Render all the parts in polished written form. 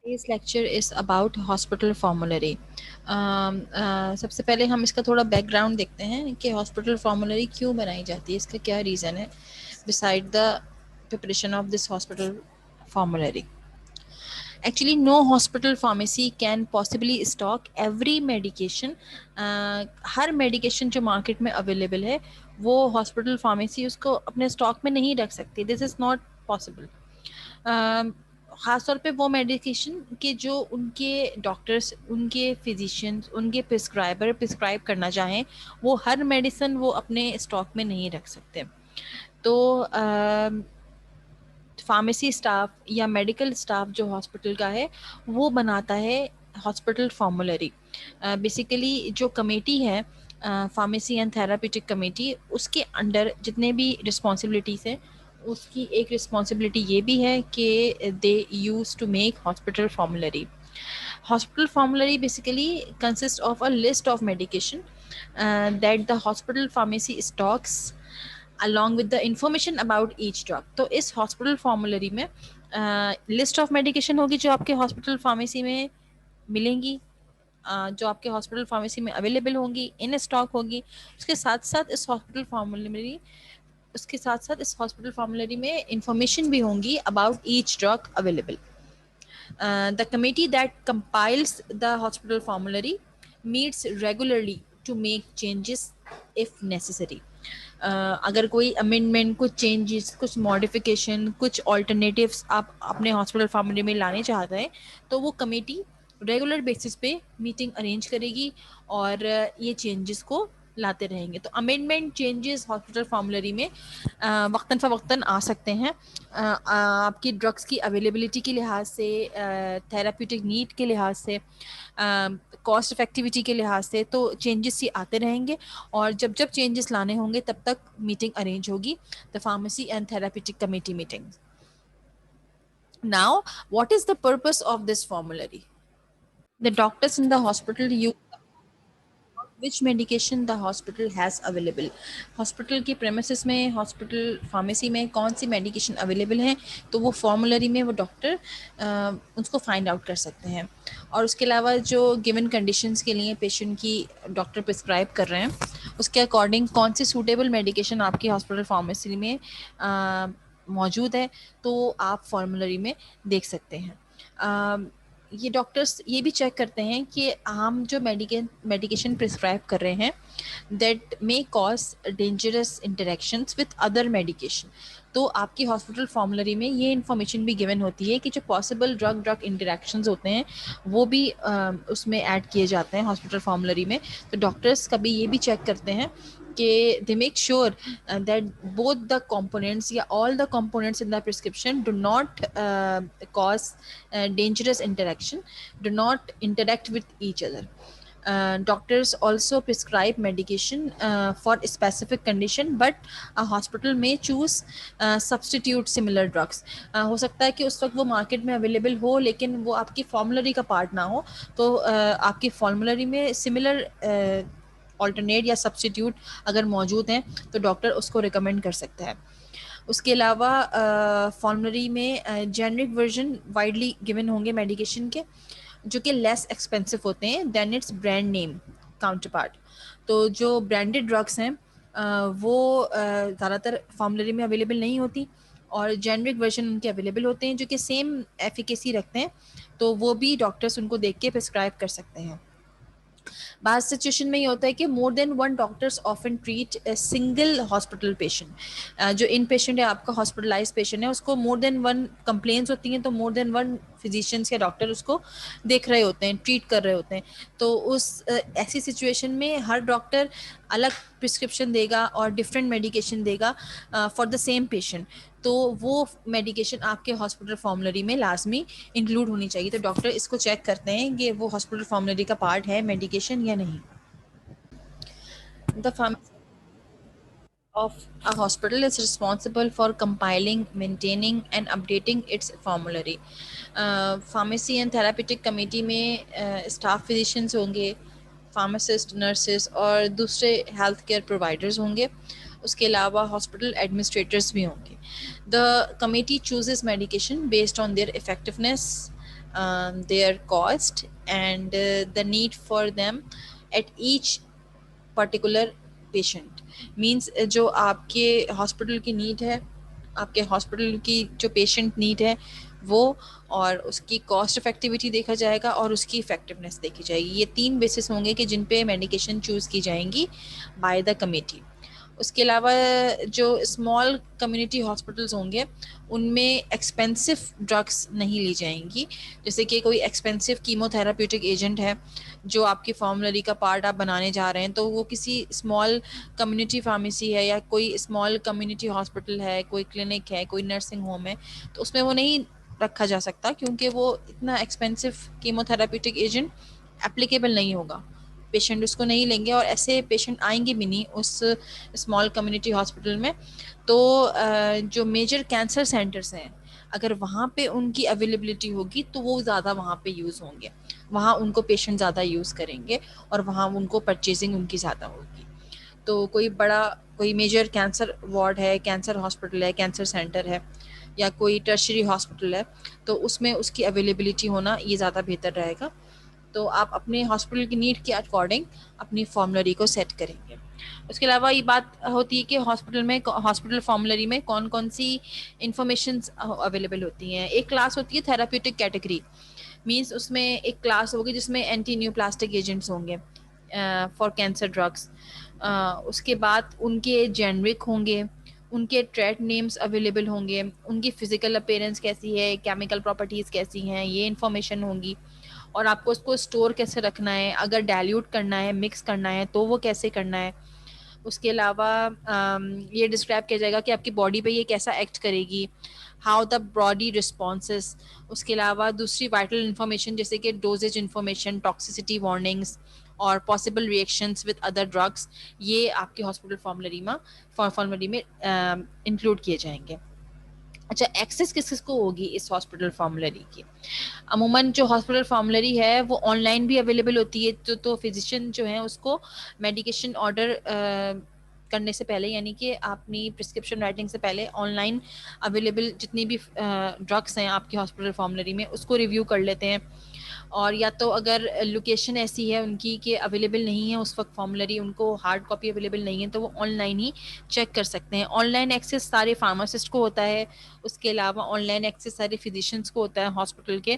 Today's lecture is about hospital formulary. سب سے پہلے ہم اس کا تھوڑا بیک گراؤنڈ دیکھتے ہیں کہ ہاسپٹل فارمولری کیوں بنائی جاتی ہے, اس کا کیا ریزن ہے beside the preparation of this hospital formulary. Actually, no hospital pharmacy can possibly stock every medication. Hare medication جو مارکیٹ میں اویلیبل ہے وہ ہاسپٹل فارمیسی اس کو اپنے اسٹاک میں نہیں رکھ سکتی. دس از ناٹ پاسبل. خاص طور پہ وہ میڈیکیشن کہ جو ان کے ڈاکٹرس, ان کے فزیشینس, ان کے پرسکرائبر پرسکرائب کرنا چاہیں, وہ ہر میڈیسن وہ اپنے اسٹاک میں نہیں رکھ سکتے. تو فارمیسی اسٹاف یا میڈیکل اسٹاف جو ہاسپٹل کا ہے وہ بناتا ہے ہاسپٹل فارمولری. بیسیکلی جو کمیٹی ہے فارمیسی اینڈ تھراپیوٹک کمیٹی, اس کے انڈر جتنے بھی رسپانسبلٹیز ہیں اس کی ایک رسپانسبلٹی یہ بھی ہے کہ they use to make hospital formulary. Hospital formulary basically consists of a list of medication that the hospital pharmacy stocks along with the information about each drug. تو اس ہاسپٹل فارمولری میں list of medication ہوگی جو آپ کے hospital pharmacy میں ملیں گی, جو آپ کے ہاسپٹل فارمیسی میں اویلیبل ہوں گی, ان اسٹاک ہوگی. اس کے ساتھ ساتھ اس ہاسپٹل فارمولری میں انفارمیشن بھی ہوں گی about each drug available. The committee that compiles the hospital formulary meets regularly to make changes if necessary. اگر کوئی امینڈمنٹ, کچھ چینجز, کچھ ماڈیفیکیشن, کچھ آلٹرنیٹیوس آپ اپنے ہاسپٹل فارمولری میں لانے چاہتے ہیں تو وہ کمیٹی ریگولر بیسس پہ میٹنگ ارینج کرے گی اور یہ چینجز کو لاتے رہیں گے. تو امینڈمنٹ چینجز ہاسپٹل فارمولری میں وقتاً فوقتاً آ سکتے ہیں. آپ کی ڈرگس کی اویلیبلٹی کے لحاظ سے, تھراپیوٹک نیڈ کے لحاظ سے, کاسٹ افیکٹیوٹی کے لحاظ سے, تو چینجز ہی آتے رہیں گے. اور جب چینجز لانے ہوں گے تب تک میٹنگ ارینج ہوگی, the pharmacy and therapeutic committee meeting. Now, what is the purpose of this formulary? The doctors in the hospital use which medication the hospital has available. Hospital کی پریمیسز میں, hospital pharmacy میں کون سی medication available ہیں تو وہ فارمولری میں وہ doctor اس کو فائنڈ آؤٹ کر سکتے ہیں. اور اس کے علاوہ جو گیون کنڈیشنز کے لیے پیشنٹ کی ڈاکٹر پرسکرائب کر رہے ہیں اس کے اکارڈنگ کون سی سوٹیبل میڈیکیشن آپ کی ہاسپٹل فارمیسی میں موجود ہے تو آپ فارمولری میں دیکھ سکتے ہیں. یہ ڈاکٹرس یہ بھی چیک کرتے ہیں کہ ہم جو میڈیکیشن پرسکرائب کر رہے ہیں that may cause dangerous interactions with other medication. تو آپ کی ہاسپٹل فارمولری میں یہ انفارمیشن بھی گیون ہوتی ہے کہ جو پاسبل ڈرگ انٹریکشنز ہوتے ہیں وہ بھی اس میں ایڈ کیے جاتے ہیں ہاسپٹل فارمولری میں. تو ڈاکٹرس کبھی یہ بھی چیک کرتے ہیں کہ they make sure that both the components یا all the components in the prescription do not cause dangerous interaction, do not interact with each other. Doctors also prescribe medication for a specific condition but a hospital may choose substitute similar drugs. ہو سکتا ہے کہ اس وقت وہ market میں available ہو لیکن وہ آپ کی فارمولری کا پارٹ نہ ہو, تو آپ کی فارمولری میں سملر آلٹرنیٹ یا سبسٹیٹیوٹ اگر موجود ہیں تو ڈاکٹر اس کو ریکمینڈ کر سکتا ہے. اس کے علاوہ فارمولری میں جینرک ورژن وائڈلی گیون ہوں گے میڈیکیشن کے جو کہ لیس ایکسپینسو ہوتے ہیں than its brand name counterpart. تو جو برانڈیڈ ڈرگس ہیں وہ زیادہ تر فارمولری میں اویلیبل نہیں ہوتی اور جینرک ورژن ان کے اویلیبل ہوتے ہیں جو کہ سیم ایفیکیسی رکھتے ہیں, تو وہ بھی ڈاکٹرس ان کو دیکھ کے پرسکرائب کر سکتے ہیں. بعض سچویشن میں یہ ہوتا ہے کہ more than one doctors often treat a single hospital patient. جو ان پیشنٹ ہے آپ کا ہاسپٹلائز پیشنٹ ہے اس کو مور دین ون کمپلینس ہوتی ہیں تو مور دین ون فزیشینس یا ڈاکٹر اس کو دیکھ رہے ہوتے ہیں, ٹریٹ کر رہے ہوتے ہیں. تو اس ایسی سچویشن میں ہر ڈاکٹر الگ پرسکرپشن دے گا اور ڈفرینٹ میڈیکیشن دے گا فار دا سیم پیشنٹ, تو وہ میڈیکیشن آپ کے ہاسپٹل فارمولری میں لازمی انکلوڈ ہونی چاہیے. تو ڈاکٹر اس کو چیک کرتے ہیں کہ وہ ہاسپٹل فارمولری کا پارٹ ہے میڈیکیشن یا نہیں. The pharmacy of a hospital is responsible for compiling, maintaining and updating its formulary. Pharmacy and therapeutic committee میں staff physicians ہوں گے, فارماسسٹ, نرسز اور دوسرے ہیلتھ کیئر پرووائڈرز ہوں گے. اس کے علاوہ ہاسپٹل ایڈمنسٹریٹرز بھی ہوں گے. The committee chooses medication based on their effectiveness, their cost and the need for them at each particular patient means جو آپ کے ہاسپٹل کی نیڈ ہے، آپ کے ہاسپٹل کی جو پیشنٹ نیڈ ہے وہ، اور اس کی کاسٹ افیکٹیوٹی دیکھا جائے گا اور اس کی افیکٹونیس دیکھی جائے گی. یہ 3 بیسس ہوں گے کہ جن پہ میڈیکیشن چوز کی جائیں گی بائی دا کمیٹی. اس کے علاوہ جو اسمال کمیونٹی ہاسپٹلس ہوں گے ان میں ایکسپینسو ڈرگس نہیں لی جائیں گی. جیسے کہ کوئی ایکسپینسو کیمو تھراپیوٹک ایجنٹ ہے جو آپ کی فارمولری کا پارٹ آپ بنانے جا رہے ہیں، تو وہ کسی اسمال کمیونٹی فارمیسی ہے یا کوئی اسمال کمیونٹی ہاسپٹل ہے، کوئی کلینک ہے، کوئی نرسنگ ہوم ہے، تو اس میں وہ نہیں رکھا جا سکتا کیونکہ وہ اتنا expensive chemo therapeutic agent applicable نہیں ہوگا. پیشنٹ اس کو نہیں لیں گے اور ایسے پیشنٹ آئیں گے بھی نہیں اس اسمال کمیونٹی ہاسپٹل میں. تو جو میجر کینسر سینٹرس ہیں اگر وہاں پہ ان کی اویلیبلٹی ہوگی تو وہ زیادہ وہاں پہ یوز ہوں گے، وہاں ان کو پیشنٹ زیادہ یوز کریں گے اور وہاں ان کو پرچیزنگ ان کی زیادہ ہوگی. تو کوئی میجر کینسر وارڈ ہے، کینسر ہاسپٹل ہے، کینسر سینٹر ہے یا کوئی ٹرشری ہاسپٹل ہے تو اس میں اس کی اویلیبلٹی ہونا یہ زیادہ بہتر رہے گا. تو آپ اپنے ہاسپٹل کی نیڈ کے اکارڈنگ اپنی فارمولری کو سیٹ کریں گے. اس کے علاوہ یہ بات ہوتی ہے کہ ہاسپٹل فارمولری میں کون کون سی انفارمیشنز اویلیبل ہوتی ہیں. ایک کلاس ہوتی ہے تھراپیوٹک کیٹیگری، مینس اس میں ایک کلاس ہوگی جس میں اینٹی نیو پلاسٹک ایجنٹس ہوں گے فار کینسر ڈرگس. اس کے بعد ان کے جینرک ہوں گے، ان کے ٹریڈ نیمز اویلیبل ہوں گے، ان کی فزیکل اپیرنس کیسی ہے، کیمیکل پراپرٹیز کیسی ہیں، یہ انفارمیشن ہوں گی. اور آپ کو اس کو اسٹور کیسے رکھنا ہے، اگر ڈائلیوٹ کرنا ہے، مکس کرنا ہے تو وہ کیسے کرنا ہے. اس کے علاوہ یہ ڈسکرائب کیا جائے گا کہ آپ کی باڈی پہ یہ کیسا ایکٹ کرے گی، ہاؤ دا باڈی رسپانسز. اس کے علاوہ دوسری وائٹل انفارمیشن جیسے کہ ڈوزیج انفارمیشن، ٹاکسیسٹی وارننگس اور possible reactions with other drugs, یہ آپ کے ہاسپٹل فارمولری میں انکلوڈ کیے جائیں گے. اچھا، ایکسیس کس کس کو ہوگی اس ہاسپٹل فارمولری کی؟ عموماً جو ہاسپٹل فارمولری ہے وہ آن لائن بھی اویلیبل ہوتی ہے. تو فزیشین جو ہیں اس کو میڈیکیشن آرڈر کرنے سے پہلے، یعنی کہ اپنی پرسکرپشن رائٹنگ سے پہلے آن لائن اویلیبل جتنی بھی ڈرگس ہیں آپ کے ہاسپٹل فارمولری میں اس کو ریویو کر لیتے ہیں. اور یا تو اگر لوکیشن ایسی ہے ان کی کہ اویلیبل نہیں ہے اس وقت فارمولری، ان کو ہارڈ کاپی اویلیبل نہیں ہے، تو وہ آن لائن ہی چیک کر سکتے ہیں. آن لائن ایکسیس سارے فارماسسٹ کو ہوتا ہے. اس کے علاوہ آن لائن ایکسیس سارے فزیشینس کو ہوتا ہے ہاسپٹل کے.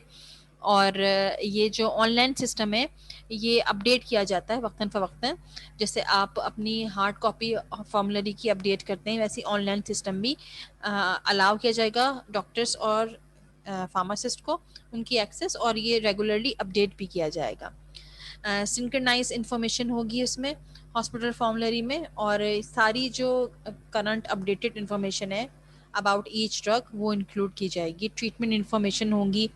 اور یہ جو آن لائن سسٹم ہے یہ اپڈیٹ کیا جاتا ہے وقتاً فوقتاً. جیسے آپ اپنی ہارڈ کاپی فارمولری کی اپڈیٹ کرتے ہیں، ویسے آن لائن سسٹم بھی الاؤ کیا جائے گا ڈاکٹرس اور فارماسسٹ کو ان کی ایکسیس، اور یہ ریگولرلی اپڈیٹ بھی کیا جائے گا. سنکرنائز انفارمیشن ہوگی اس میں ہاسپٹل فارمولری میں، اور ساری جو کرنٹ اپڈیٹڈ انفارمیشن ہے اباؤٹ ایچ ڈرگ وہ انکلوڈ کی جائے گی. ٹریٹمنٹ انفارمیشن ہوں گی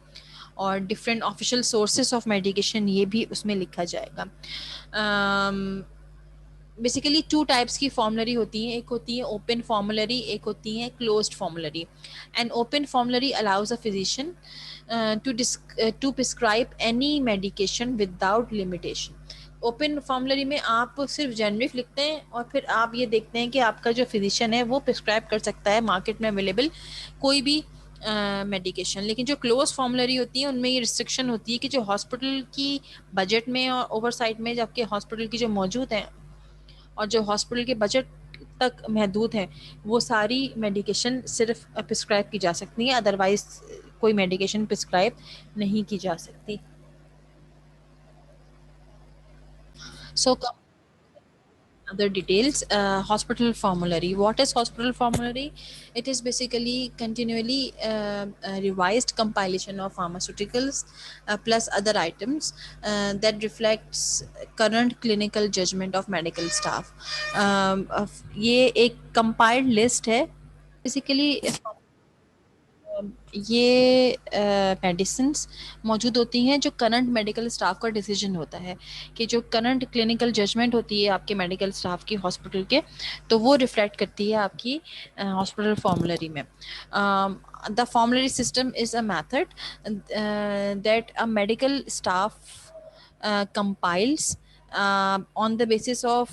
اور different official sources of medication یہ بھی اس میں لکھا جائے گا. بیسیکلی 2 ٹائپس کی فارمولری ہوتی ہیں، ایک ہوتی ہے اوپن فارمولری، ایک ہوتی ہے closed formulary. And open formulary allows a physician to prescribe any medication without limitation. Open formulary میں آپ صرف جنرک لکھتے ہیں اور پھر آپ یہ دیکھتے ہیں کہ آپ کا جو فزیشین ہے وہ پرسکرائب کر سکتا ہے مارکیٹ میں اویلیبل کوئی بھی میڈیکیشن. لیکن جو کلوز فارمولری ہوتی ہے ان میں یہ ریسٹرکشن ہوتی ہے کہ جو ہاسپٹل کی بجٹ میں اور اوور سائٹ میں جب کہ ہاسپٹل کی جو موجود ہیں اور جو ہاسپٹل کے بجٹ تک محدود ہیں وہ ساری میڈیکیشن صرف پرسکرائب کی جا سکتی ہیں، ادروائز کوئی میڈیکیشن پرسکرائب نہیں کی جا سکتی. سو other details. Hospital formulary. What is hospital formulary? It is basically continually revised compilation of pharmaceuticals plus other items that reflects current clinical judgment of medical staff. یہ ایک compiled list ہے basically. یہ medicines موجود ہوتی ہیں جو current medical staff کا decision ہوتا ہے کہ جو کرنٹ کلینکل ججمنٹ ہوتی ہے آپ کے میڈیکل اسٹاف کی ہاسپٹل کے، تو وہ ریفلیکٹ کرتی ہے آپ کی ہاسپٹل فارمولری میں. The formulary system is a method that a medical staff compiles on the basis of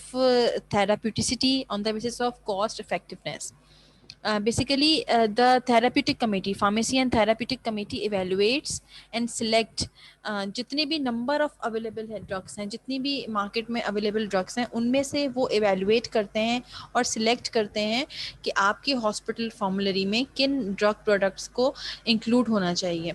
therapeuticity, on the basis of cost effectiveness. Basically, the therapeutic committee, pharmacy and therapeutic committee evaluates and select جتنے بھی number of available ہے drugs ہیں, جتنی بھی market میں available drugs ہیں, ان میں سے وہ ایویلویٹ کرتے ہیں اور سلیکٹ کرتے ہیں کہ آپ کے ہاسپٹل فارمولری میں کن ڈرگ پروڈکٹس کو انکلوڈ ہونا چاہیے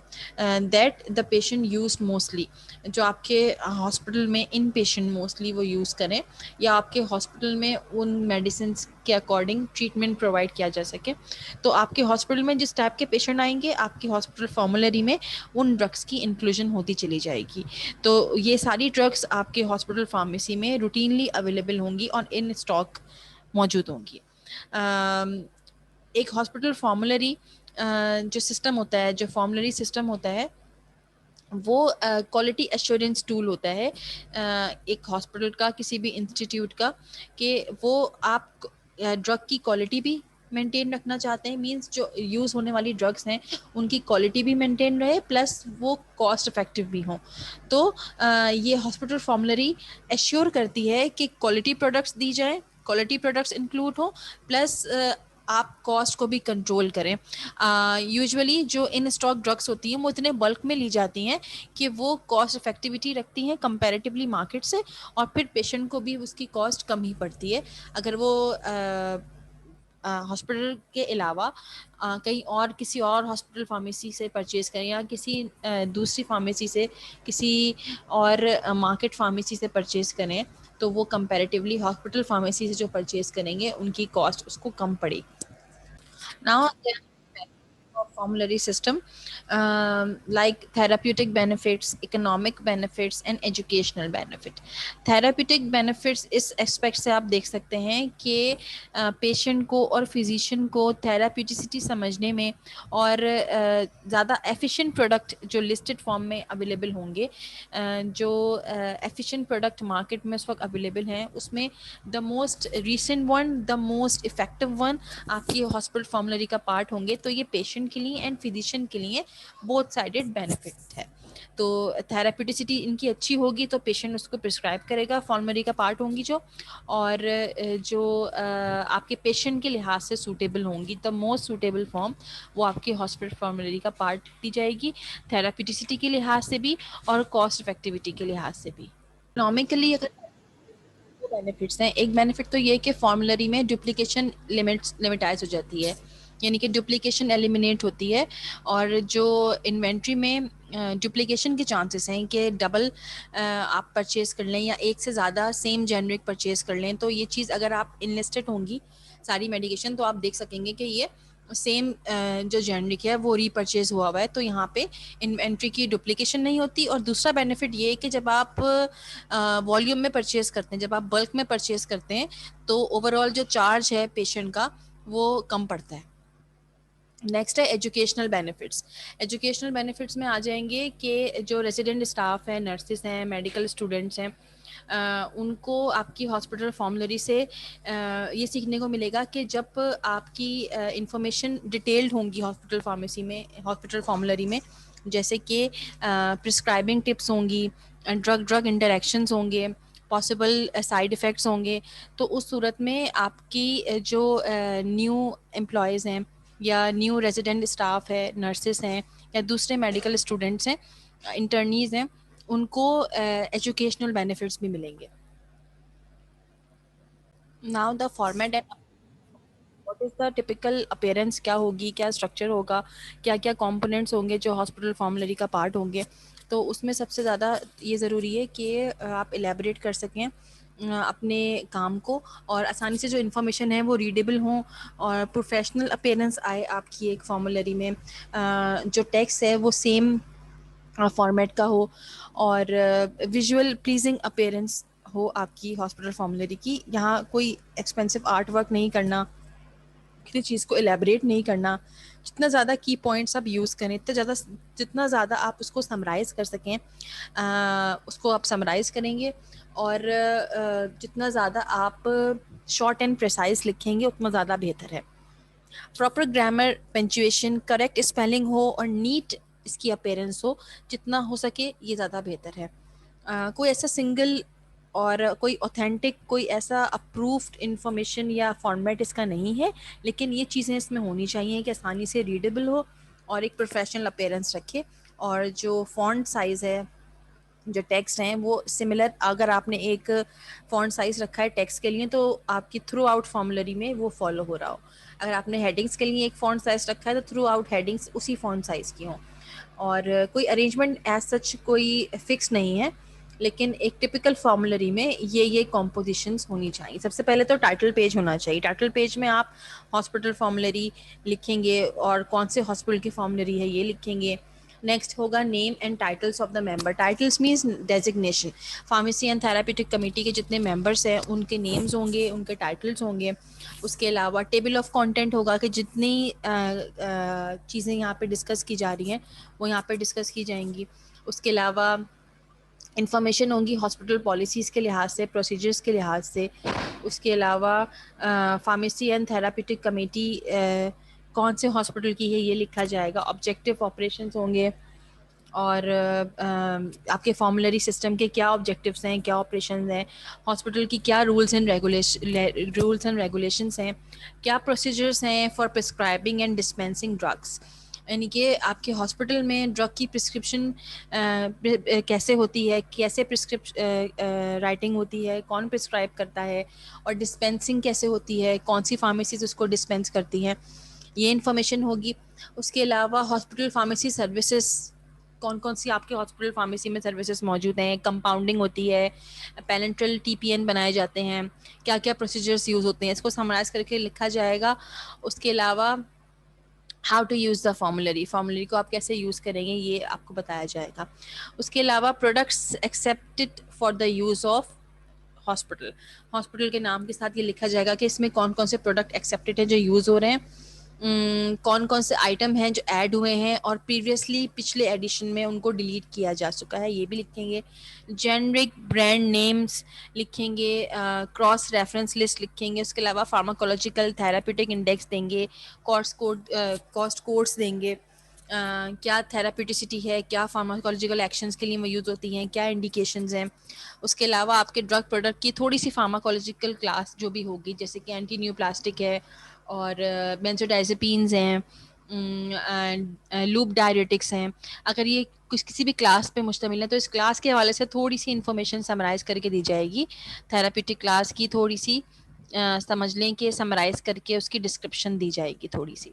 that the patient use mostly, جو آپ کے ہاسپٹل میں ان پیشنٹ موسٹلی وہ یوز کریں, یا آپ کے ہاسپٹل میں ان میڈیسنس کے اکارڈنگ ٹریٹمنٹ پرووائڈ کیا جا سکے. تو آپ کے ہاسپٹل میں جس ٹائپ کے پیشنٹ آئیں گے, آپ کے ہاسپٹل فارمولری میں ان ڈرگس کی انکلوژن ہوتی چلی جائے گی. تو یہ ساری ڈرگس آپ کے ہاسپٹل فارمیسی میں روٹینلی اویلیبل ہوں گی اور ان اسٹاک موجود ہوں گی. ایک ہاسپٹل فارمولری جو سسٹم ہوتا ہے, جو فارمولری سسٹم ہوتا ہے, وہ کوالٹی ایشورنس ٹول ہوتا ہے ایک ہاسپٹل کا, کسی بھی انسٹیٹیوٹ کا, کہ وہ آپ ڈرگ کی کوالٹی بھی مینٹین رکھنا چاہتے ہیں, مینس جو یوز ہونے والی ڈرگس ہیں ان کی کوالٹی بھی مینٹین رہے, پلس وہ کاسٹ افیکٹو بھی ہوں. تو یہ ہاسپٹل فارمولری ایشور کرتی ہے کہ کوالٹی پروڈکٹس دی جائیں, کوالٹی پروڈکٹس انکلوڈ ہوں, پلس آپ کاسٹ کو بھی کنٹرول کریں. یوزولی جو ان اسٹاک ڈرگس ہوتی ہیں وہ اتنے بلک میں لی جاتی ہیں کہ وہ کاسٹ افیکٹیوٹی رکھتی ہیں کمپیریٹیولی مارکیٹ سے, اور پھر پیشنٹ کو بھی اس کی کاسٹ کم ہی پڑتی ہے اگر وہ ہاسپٹل کے علاوہ کہیں اور کسی اور ہاسپٹل فارمیسی سے پرچیز کریں, یا کسی دوسری فارمیسی سے, کسی اور مارکیٹ فارمیسی سے پرچیز کریں, تو وہ کمپیریٹیولی ہاسپٹل فارمیسی سے جو پرچیز کریں گے ان کی کاسٹ اس کو کم پڑے. Now, there are formulary system like therapeutic benefits, economic benefits and educational benefit. Therapeutic benefits us aspect سے آپ دیکھ سکتے ہیں کہ پیشنٹ کو اور فزیشین کو تھراپیوٹیسٹی سمجھنے میں اور زیادہ ایفیشینٹ پروڈکٹ جو لسٹڈ فارم میں اویلیبل ہوں گے, جو ایفیشینٹ پروڈکٹ مارکیٹ میں اس وقت اویلیبل ہیں, اس میں the most recent one, the most effective one آپ کی ہاسپٹل فارمولری کا پارٹ ہوں گے. تو یہ پیشنٹ کے لیے اینڈ فزیشین کے لیے بہت سائڈڈ بینیفٹ ہے. تو تھراپیوٹیسٹی ان کی اچھی ہوگی تو پیشنٹ اس کو پرسکرائب کرے گا, فارمولری کا پارٹ ہوں گی جو, اور جو آپ کے پیشنٹ کے لحاظ سے سوٹیبل ہوں گی, دا موسٹ سوٹیبل فارم وہ آپ کے ہاسپٹل فارمولری کا پارٹ دی جائے گی, تھراپیوٹیسٹی کے لحاظ سے بھی اور کاسٹ افیکٹیوٹی کے لحاظ سے بھی. اکنامکلی اگر بینیفٹس ہیں, ایک بینیفٹ تو یہ کہ فارمولری میں ڈپلیکیشن لمیٹائز ہو جاتی ہے, یعنی کہ ڈپلیکیشن ایلیمینیٹ ہوتی ہے, اور جو انوینٹری میں ڈپلیکیشن کے چانسز ہیں کہ ڈبل آپ پرچیز کر لیں یا ایک سے زیادہ سیم جنرک پرچیز کر لیں, تو یہ چیز اگر آپ انلسٹڈ ہوں گی ساری میڈیکیشن تو آپ دیکھ سکیں گے کہ یہ سیم جو جنرک ہے وہ ری پرچیز ہوا ہے, تو یہاں پہ انوینٹری کی ڈپلیکیشن نہیں ہوتی. اور دوسرا بینیفٹ یہ کہ جب آپ والیوم میں پرچیز کرتے ہیں, جب آپ بلک میں پرچیز کرتے ہیں, تو اوور آل جو چارج ہے پیشنٹ کا وہ کم پڑتا ہے. نیکسٹ ہے ایجوکیشنل بینیفٹس. ایجوکیشنل بینیفٹس میں آ جائیں گے کہ جو ریزیڈنٹ اسٹاف ہیں, نرسز ہیں, میڈیکل اسٹوڈنٹس ہیں, ان کو آپ کی ہاسپٹل فارمولری سے یہ سیکھنے کو ملے گا کہ جب آپ کی انفارمیشن ڈیٹیلڈ ہوں گی ہاسپٹل فارمیسی میں, ہاسپٹل فارمولری میں, جیسے کہ پرسکرائبنگ ٹپس ہوں گی, ڈرگ انٹریکشنز ہوں گے, پاسبل سائڈ افیکٹس ہوں گے, تو اس صورت میں آپ کی جو نیو امپلائیز ہیں یا نیو ریزیڈنٹ اسٹاف ہے, نرسز ہیں یا دوسرے میڈیکل اسٹوڈنٹس ہیں, انٹرنیز ہیں, ان کو ایجوکیشنل بینیفٹس بھی ملیں گے. Now the format and what is the typical appearance, کیا ہوگی, کیا اسٹرکچر ہوگا, کیا کیا کمپوننٹس ہوں گے جو ہاسپٹل فارمولری کا پارٹ ہوں گے. تو اس میں سب سے زیادہ یہ ضروری ہے کہ آپ الیبریٹ کر سکیں اپنے کام کو, اور آسانی سے جو انفارمیشن ہے وہ ریڈیبل ہوں, اور پروفیشنل اپیرنس آئے آپ کی ایک فارمولری میں, جو ٹیکسٹ ہے وہ سیم فارمیٹ کا ہو, اور ویژول پلیزنگ اپیرنس ہو آپ کی ہاسپٹل فارمولری کی. یہاں کوئی ایکسپینسو آرٹ ورک نہیں کرنا, کسی چیز کو الیبریٹ نہیں کرنا, جتنا زیادہ کی پوائنٹس آپ یوز کریں جتنا زیادہ آپ اس کو سمرائز کر سکیں اس کو آپ سمرائز کریں گے, اور جتنا زیادہ آپ شارٹ اینڈ پریسائز لکھیں گے اتنا زیادہ بہتر ہے. پراپر گرامر, پنچویشن, کریکٹ اسپیلنگ ہو اور نیٹ اس کی اپیرنس ہو, جتنا ہو سکے یہ زیادہ بہتر ہے. کوئی ایسا سنگل اور کوئی اوتھینٹک کوئی ایسا اپروفڈ انفارمیشن یا فارمیٹ اس کا نہیں ہے، لیکن یہ چیزیں اس میں ہونی چاہیے کہ آسانی سے ریڈیبل ہو اور ایک پروفیشنل اپیرنس رکھے، اور جو فونٹ سائز ہے، جو ٹیکسٹ ہیں وہ سملر، اگر آپ نے ایک فونٹ سائز رکھا ہے ٹیکسٹ کے لیے تو آپ کی تھرو آؤٹ فارمولری میں وہ فالو ہو رہا ہو. اگر آپ نے ہیڈنگس کے لیے ایک فونٹ سائز رکھا ہے تو تھرو آؤٹ ہیڈنگس اسی فونٹ سائز کی ہوں. اور کوئی ارینجمنٹ ایز سچ کوئی فکس نہیں ہے، لیکن ایک ٹپیکل فارمولری میں یہ کمپوزیشنس ہونی چاہیے. سب سے پہلے تو ٹائٹل پیج ہونا چاہیے. ٹائٹل پیج میں آپ ہاسپٹل فارمولری لکھیں گے اور کون سے ہاسپٹل کی فارمولری ہے یہ لکھیں گے. نیکسٹ ہوگا name and titles of the member. Titles means designation. Pharmacy and therapeutic committee کے جتنے ممبرس ہیں ان کے نیمز ہوں گے، ان کے ٹائٹلس ہوں گے. اس کے علاوہ ٹیبل آف کانٹینٹ ہوگا کہ جتنی چیزیں یہاں پہ ڈسکس کی جا رہی ہیں وہ یہاں پہ ڈسکس کی جائیں گی. اس کے علاوہ انفارمیشن ہوں گی ہاسپٹل پالیسیز کے لحاظ سے، پروسیجرز کے لحاظ سے. اس کے علاوہ فارمیسی اینڈ تھراپیوٹک کمیٹی کون سے ہاسپٹل کی ہے یہ لکھا جائے گا. آبجیکٹیو آپریشنز ہوں گے، اور آپ کے فارمولری سسٹم کے کیا آبجیکٹیوس ہیں، کیا آپریشنز ہیں، ہاسپٹل کی کیا رولز اینڈ ریگولیشنز ہیں، کیا پروسیجرز ہیں for prescribing and dispensing drugs. یعنی کہ آپ کے ہاسپٹل میں ڈرگ کی پرسکرپشن کیسے ہوتی ہے، کیسے رائٹنگ ہوتی ہے، کون پرسکرائب کرتا ہے، اور ڈسپینسنگ کیسے ہوتی ہے، کون سی فارمیسیز اس کو ڈسپینس کرتی ہیں، یہ انفارمیشن ہوگی. اس کے علاوہ ہاسپٹل فارمیسی سروسز، کون کون سی آپ کے ہاسپٹل فارمیسی میں سروسز موجود ہیں، کمپاؤنڈنگ ہوتی ہے، پیلنٹرل ٹی پی این بنائے جاتے ہیں، کیا کیا پروسیجرز یوز ہوتے ہیں، اس کو سمرائز کر کے لکھا جائے گا. اس کے علاوہ ہاؤ ٹو یوز دا فارمولری. فارمولری کو آپ کیسے یوز کریں گے یہ آپ کو بتایا جائے گا. اس کے علاوہ products accepted for the use of hospital. Hospital کے نام کے ساتھ یہ لکھا جائے گا کہ اس میں کون کون سے پروڈکٹ ایکسیپٹڈ ہیں جو یوز ہو رہے ہیں، کون کون سے آئٹم ہیں جو ایڈ ہوئے ہیں اور پریویسلی پچھلے ایڈیشن میں ان کو ڈیلیٹ کیا جا چکا ہے، یہ بھی لکھیں گے. جینرک برانڈ نیمز لکھیں گے، کراس ریفرنس لسٹ لکھیں گے. اس کے علاوہ فارماکولوجیکل تھراپیوٹک انڈیکس دیں گے، کاسٹ کوڈس دیں گے، کیا تھراپیوٹیسٹی ہے، کیا فارماکولوجیکل ایکشنز کے لیے وہ یوز ہوتی ہیں، کیا انڈیکیشنز ہیں. اس کے علاوہ آپ کے ڈرگ پروڈکٹ کی تھوڑی سی فارماکولوجیکل کلاس جو بھی ہوگی، جیسے کہ اینٹی نیو پلاسٹک ہے، اور بینزوڈائزپینز ہیں، لوپ ڈائریٹکس ہیں. اگر یہ کسی بھی کلاس پہ مشتمل ہے تو اس کلاس کے حوالے سے تھوڑی سی انفارمیشن سمرائز کر کے دی جائے گی. تھراپیوٹک کلاس کی تھوڑی سی سمجھ لیں کہ سمرائز کر کے اس کی ڈسکرپشن دی جائے گی تھوڑی سی.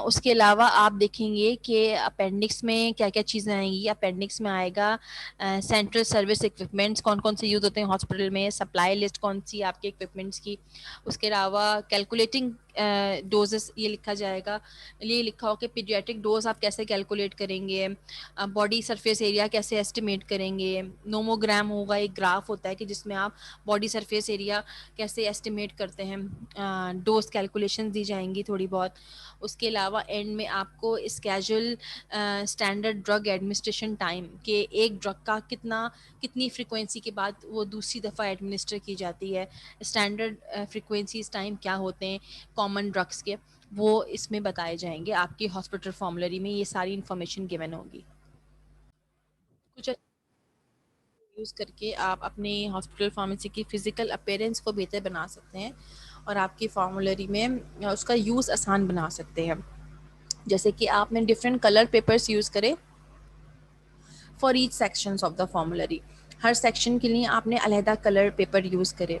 اس کے علاوہ آپ دیکھیں گے کہ اپینڈکس میں کیا کیا چیزیں آئیں گی. اپینڈکس میں آئے گا سینٹرل سروس اکوپمنٹس کون کون سے یوز ہوتے ہیں ہاسپٹل میں، سپلائی لسٹ کون سی آپ کے اکوپمنٹس کی. اس کے علاوہ کیلکولیٹنگ ڈوزز یہ لکھا جائے گا. یہ لکھا ہو کہ پیڈیاٹرک ڈوز آپ کیسے کیلکولیٹ کریں گے، باڈی سرفیس ایریا کیسے ایسٹیمیٹ کریں گے. نوموگرام ہوگا، ایک گراف ہوتا ہے کہ جس میں آپ باڈی سرفیس ایریا کیسے ایسٹیمیٹ کرتے ہیں. ڈوز کیلکولیشن دی جائیں گی تھوڑی بہت. اس کے علاوہ اینڈ میں آپ کو schedule standard drug administration time کہ ایک ڈرگ کا کتنی فریکوینسی کے بعد وہ دوسری دفعہ ایڈمنسٹر کی جاتی ہے، اسٹینڈرڈ فریکوینسیز ٹائم کیا ہوتے ہیں کامن ڈرگس کے، وہ اس میں بتائے جائیں گے. آپ کی ہاسپٹل فارمولری میں یہ ساری انفارمیشن گیون ہوگی. کچھ یوز کر کے آپ اپنے ہاسپٹل فارمیسی کی فزیکل اپیرنس کو بہتر بنا سکتے ہیں اور آپ کی فارمولری میں اس کا یوز آسان بنا سکتے ہیں. جیسے کہ آپ نے ڈفرینٹ کلر پیپرس یوز کرے for each sections of the formulary. ہر سیکشن کے لیے آپ نے علیحدہ کلر پیپر یوز کرے.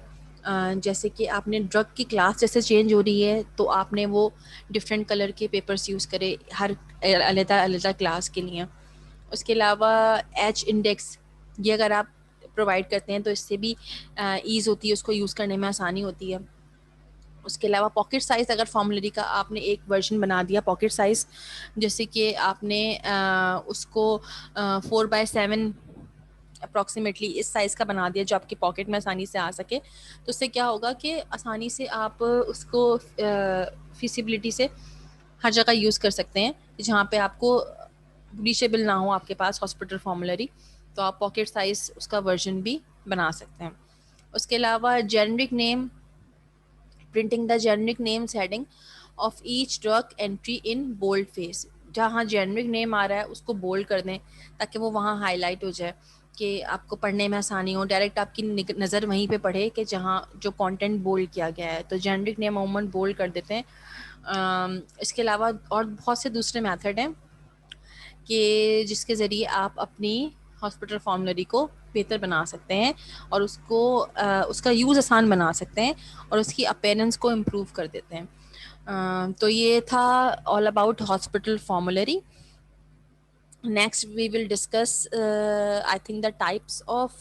جیسے کہ آپ نے ڈرگ کی کلاس جیسے چینج ہو رہی ہے تو آپ نے وہ ڈفرینٹ کلر کے پیپرس یوز کرے ہر علیحدہ علیحدہ کلاس کے لیے. اس کے علاوہ ایچ انڈیکس یہ اگر آپ پرووائڈ کرتے ہیں تو اس سے بھی ایز ہوتی ہے، اس کو یوز کرنے میں آسانی ہوتی ہے. اس کے علاوہ پاکٹ سائز اگر فارمولری کا آپ نے ایک ورژن بنا دیا پاکٹ سائز، جیسے کہ آپ نے اس کو 4/7 اپروکسیمیٹلی اس سائز کا بنا دیا جو آپ کی پاکٹ میں آسانی سے آ سکے، تو اس سے کیا ہوگا کہ آسانی سے آپ اس کو فیسیبلٹی سے ہر جگہ یوز کر سکتے ہیں. جہاں پہ آپ کو ریچیبل نہ ہو آپ کے پاس ہاسپٹل فارمولری تو آپ پاکٹ سائز اس کا ورژن بھی بنا سکتے ہیں. اس کے علاوہ generic name, printing the generic names heading of each drug entry in bold face. جہاں جینرک نیم آ رہا ہے اس کو بولڈ کر دیں تاکہ وہ وہاں ہائی لائٹ ہو جائے. کہ آپ کو پڑھنے میں آسانی ہو, ڈائریکٹ آپ کی نظر وہیں پہ پڑھے کہ جہاں جو کانٹینٹ بولڈ کیا گیا ہے, تو جنرک نیم عموماً بولڈ کر دیتے ہیں. اس کے علاوہ اور بہت سے دوسرے میتھڈ ہیں کہ جس کے ذریعے آپ اپنی ہاسپٹل فارمولری کو بہتر بنا سکتے ہیں اور اس کو اس کا یوز آسان بنا سکتے ہیں اور اس کی اپیرنس کو امپروو کر دیتے ہیں. تو یہ تھا all about hospital formulary. Next we will discuss I think the types of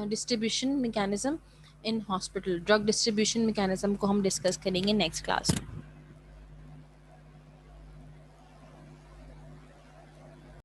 distribution mechanism in hospital. Drug distribution mechanism کو ہم ڈسکس کریں گے نیکسٹ کلاس میں.